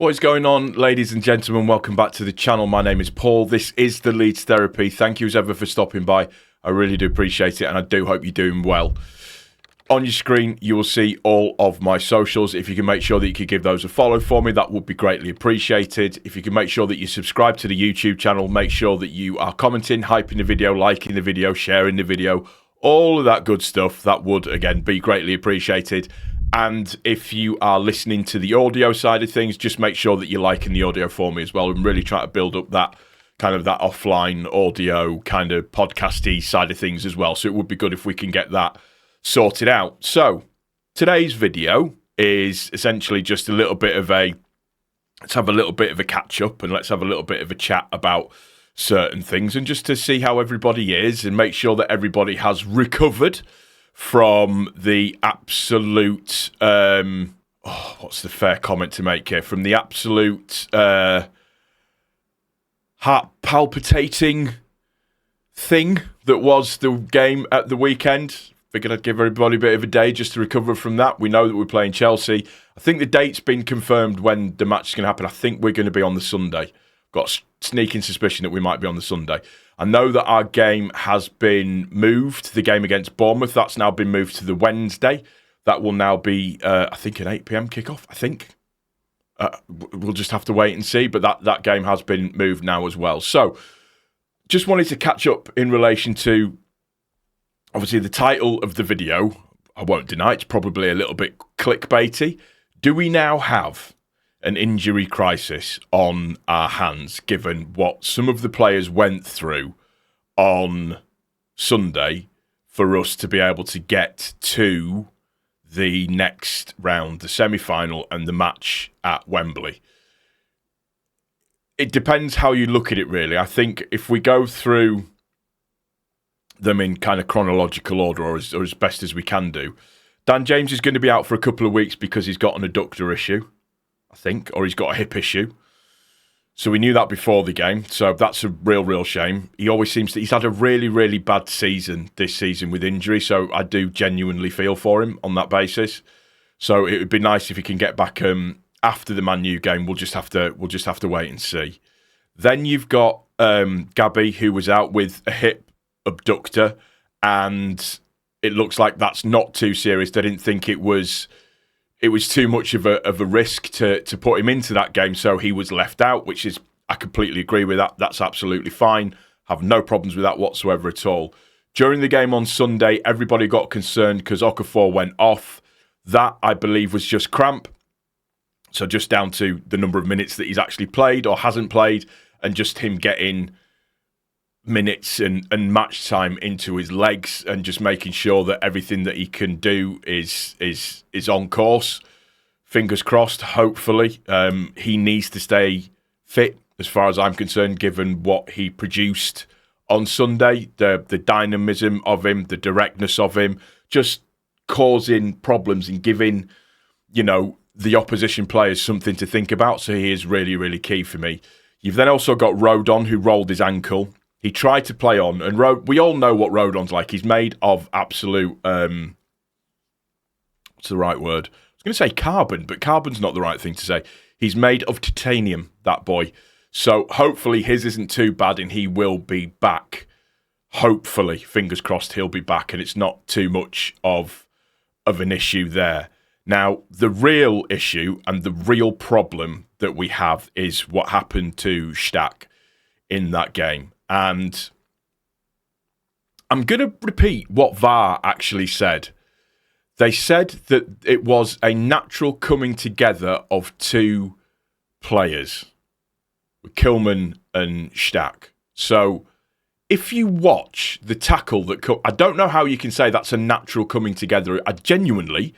What is going on, ladies and gentlemen? Welcome back to the channel. My name is Paul. This is the Leeds Therapy. Thank you as ever for stopping by. I really do appreciate it, and I do hope you're doing well. On your screen, you will see all of my socials. If you can make sure that you could give those a follow for me, that would be greatly appreciated. If you can make sure that you subscribe to the YouTube channel, make sure that you are commenting, hyping the video, liking the video, sharing the video, all of that good stuff, that would, again, be greatly appreciated. And if you are listening to the audio side of things, just make sure that you're liking the audio for me as well, and really try to build up that kind of that offline audio kind of podcasty side of things as well. So it would be good if we can get that sorted out. So today's video is essentially just a little bit of a, let's have a little bit of a catch up and let's have a little bit of a chat about certain things, and just to see how everybody is and make sure that everybody has recovered from the absolute, what's the fair comment to make here? From the absolute heart palpitating thing that was the game at the weekend. Figured I'd give everybody a bit of a day just to recover from that. We know that we're playing Chelsea. I think the date's been confirmed when the match is going to happen. I think we're going to be on the Sunday. Got a sneaking suspicion that we might be on the Sunday. I know that our game has been moved, the game against Bournemouth. That's now been moved to the Wednesday. That will now be, I think, an 8 p.m. kickoff, I think. We'll just have to wait and see, but that game has been moved now as well. So, just wanted to catch up in relation to, obviously, the title of the video. I won't deny it's probably a little bit clickbaity. Do we now have an injury crisis on our hands, given what some of the players went through on Sunday for us to be able to get to the next round, the semi-final and the match at Wembley? It depends how you look at it, really. I think if we go through them in kind of chronological order, or as best as we can do, Dan James is going to be out for a couple of weeks because he's got an adductor issue, I think, or he's got a hip issue. So we knew that before the game. So that's a real shame. He always seems to, he's had a really bad season this season with injury. So I do genuinely feel for him on that basis. So it would be nice if he can get back after the Man U game. We'll just have to wait and see. Then you've got Gabby, who was out with a hip abductor, and it looks like that's not too serious. They didn't think it was too much of a risk to put him into that game, so he was left out, which is, I completely agree with that. That's absolutely fine. Have no problems with that whatsoever at all. During the game on Sunday, everybody got concerned because Okafor went off. That, I believe, was just cramp. So just down to the number of minutes that he's actually played or hasn't played, and just him getting minutes and match time into his legs, and just making sure that everything that he can do is on course. Fingers crossed, hopefully. He needs to stay fit as far as I'm concerned, given what he produced on Sunday, the dynamism of him, the directness of him, just causing problems and giving, the opposition players something to think about. So he is really key for me. You've then also got Rodon, who rolled his ankle. He tried to play on, and we all know what Rodon's like. He's made of absolute, what's the right word? I was going to say carbon, but carbon's not the right thing to say. He's made of titanium, that boy. So hopefully his isn't too bad, and he will be back. Hopefully, fingers crossed, he'll be back, and it's not too much of an issue there. Now, the real issue and the real problem that we have is what happened to Stack in that game. And I'm going to repeat what VAR actually said. They said that it was a natural coming together of two players, Kilman and Stack. So if you watch the tackle that... I don't know how you can say that's a natural coming together. I genuinely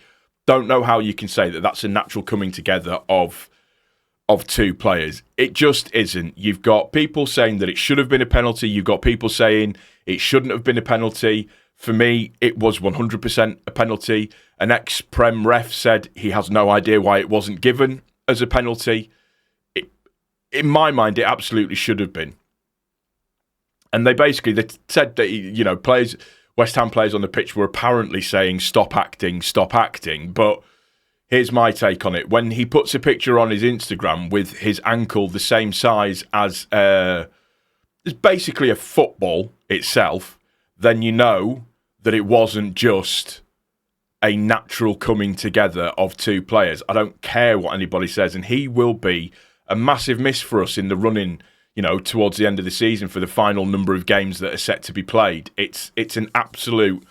don't know how you can say that that's a natural coming together of two players. It just isn't. You've got people saying that it should have been a penalty. You've got people saying it shouldn't have been a penalty. For me, it was 100% a penalty. An ex-Prem ref said he has no idea why it wasn't given as a penalty. In my mind, it absolutely should have been. And they said that, players, West Ham players on the pitch were apparently saying, stop acting, but Here's my take on it. When he puts a picture on his Instagram with his ankle the same size as it's basically a football itself, then you know that it wasn't just a natural coming together of two players. I don't care what anybody says, and he will be a massive miss for us in the running, towards the end of the season for the final number of games that are set to be played. It's an absolute,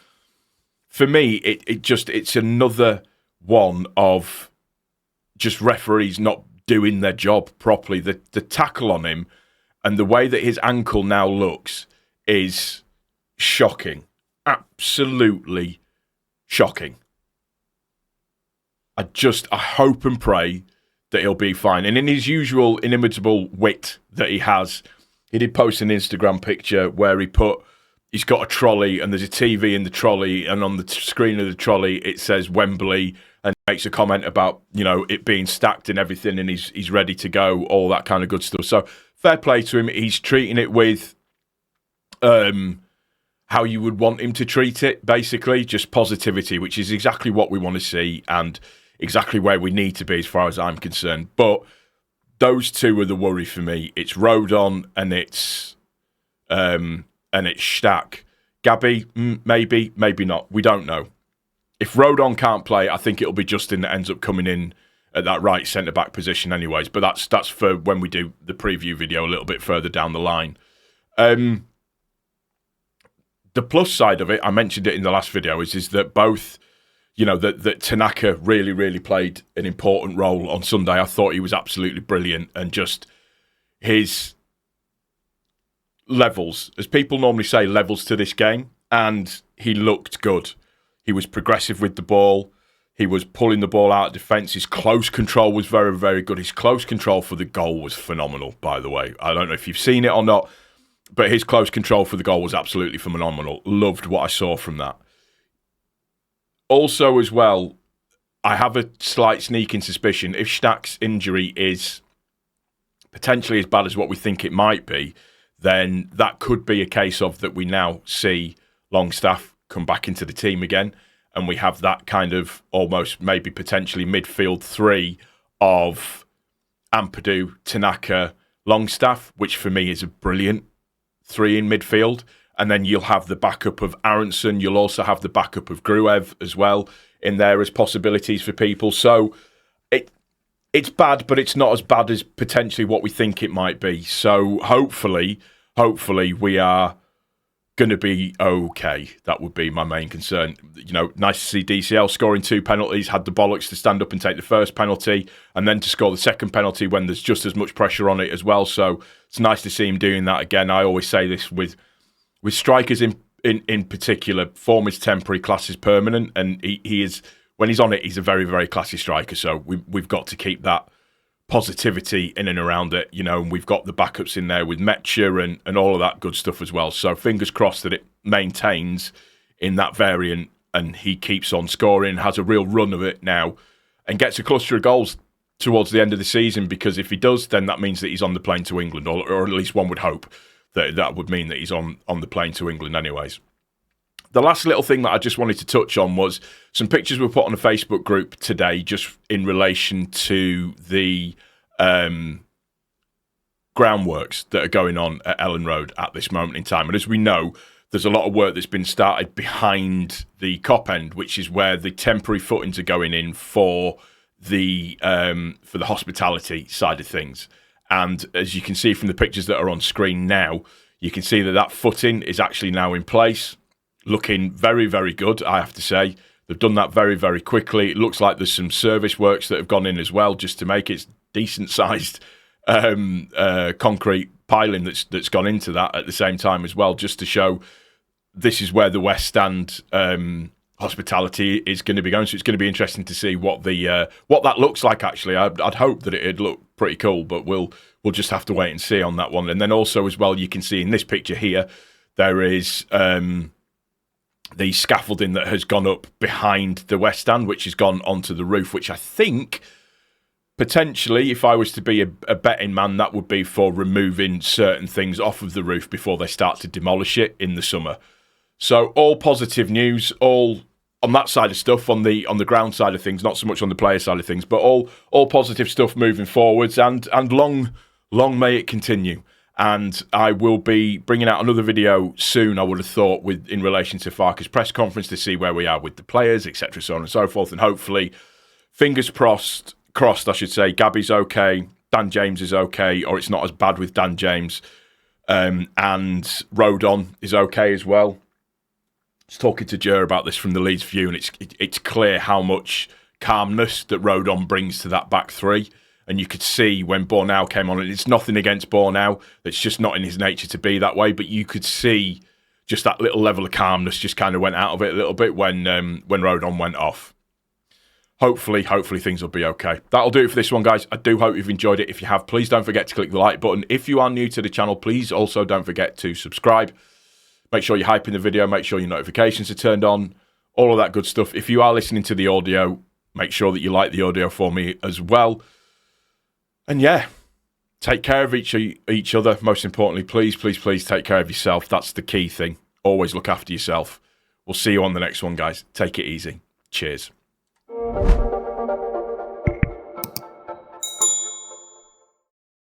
for me, it's another one of just referees not doing their job properly. The tackle on him and the way that his ankle now looks is shocking. Absolutely shocking. I hope and pray that he'll be fine. And in his usual inimitable wit that he has, he did post an Instagram picture where he's got a trolley and there's a TV in the trolley, and on the screen of the trolley it says Wembley, and makes a comment about, it being stacked and everything, and he's ready to go, all that kind of good stuff. So fair play to him. He's treating it with how you would want him to treat it, basically, just positivity, which is exactly what we want to see and exactly where we need to be as far as I'm concerned. But those two are the worry for me. It's Rodon and it's Stack. Gabby, maybe not. We don't know. If Rodon can't play, I think it'll be Justin that ends up coming in at that right centre-back position anyways. But that's for when we do the preview video a little bit further down the line. The plus side of it, I mentioned it in the last video, is that both, that Tanaka really, really played an important role on Sunday. I thought he was absolutely brilliant, and just his levels, as people normally say, levels to this game, and he looked good. He was progressive with the ball. He was pulling the ball out of defence. His close control was very, very good. His close control for the goal was phenomenal, by the way. I don't know if you've seen it or not, but his close control for the goal was absolutely phenomenal. Loved what I saw from that. Also, as well, I have a slight sneaking suspicion if Stack's injury is potentially as bad as what we think it might be, then that could be a case of that we now see Longstaff come back into the team again, and we have that kind of almost maybe potentially midfield three of Ampadu, Tanaka, Longstaff, which for me is a brilliant three in midfield. And then you'll have the backup of Aronson. You'll also have the backup of Gruev as well in there as possibilities for people. So it's bad, but it's not as bad as potentially what we think it might be. So hopefully we are going to be okay. That would be my main concern. Nice to see DCL scoring 2 penalties, had the bollocks to stand up and take the first penalty, and then to score the second penalty when there's just as much pressure on it as well. So it's nice to see him doing that again. I always say this with strikers in particular, form is temporary, class is permanent, and he is, when he's on it, he's a very, very classy striker. So we've got to keep that positivity in and around it, and we've got the backups in there with Metcha and all of that good stuff as well. So fingers crossed that it maintains in that variant and he keeps on scoring, has a real run of it now, and gets a cluster of goals towards the end of the season, because if he does, then that means that he's on the plane to England, or at least one would hope that would mean that he's on the plane to England anyways. The last little thing that I just wanted to touch on was some pictures were put on a Facebook group today just in relation to the groundworks that are going on at Elland Road at this moment in time. And as we know, there's a lot of work that's been started behind the cop end, which is where the temporary footings are going in for the hospitality side of things. And as you can see from the pictures that are on screen now, you can see that footing is actually now in place, looking very, very good, I have to say. They've done that very, very quickly. It looks like there's some service works that have gone in as well, just to make it decent-sized concrete piling that's gone into that at the same time as well, just to show this is where the West Stand hospitality is going to be going. So it's going to be interesting to see what that looks like. Actually, I'd hope that it'd look pretty cool, but we'll just have to wait and see on that one. And then also as well, you can see in this picture here, there is the scaffolding that has gone up behind the West Stand, which has gone onto the roof, which I think potentially, if I was to be a betting man, that would be for removing certain things off of the roof before they start to demolish it in the summer. So all positive news, all on that side of stuff, on the ground side of things, not so much on the player side of things, but all positive stuff moving forwards, and long may it continue. And I will be bringing out another video soon, I would have thought, in relation to Farke's press conference, to see where we are with the players, etc., so on and so forth. And hopefully, fingers crossed, I should say, Gabby's okay, Dan James is okay, or it's not as bad with Dan James, and Rodon is okay as well. I was talking to Jer about this from the Leeds view, and it's clear how much calmness that Rodon brings to that back three. And you could see when Bornau came on, and it's nothing against Bornau, it's just not in his nature to be that way, but you could see just that little level of calmness just kind of went out of it a little bit when Rodon went off. Hopefully things will be okay. That'll do it for this one, guys. I do hope you've enjoyed it. If you have, please don't forget to click the like button. If you are new to the channel, please also don't forget to subscribe. Make sure you're hyping the video, make sure your notifications are turned on, all of that good stuff. If you are listening to the audio, make sure that you like the audio for me as well. And yeah, take care of each other. Most importantly, please take care of yourself. That's the key thing. Always look after yourself. We'll see you on the next one, guys. Take it easy. Cheers.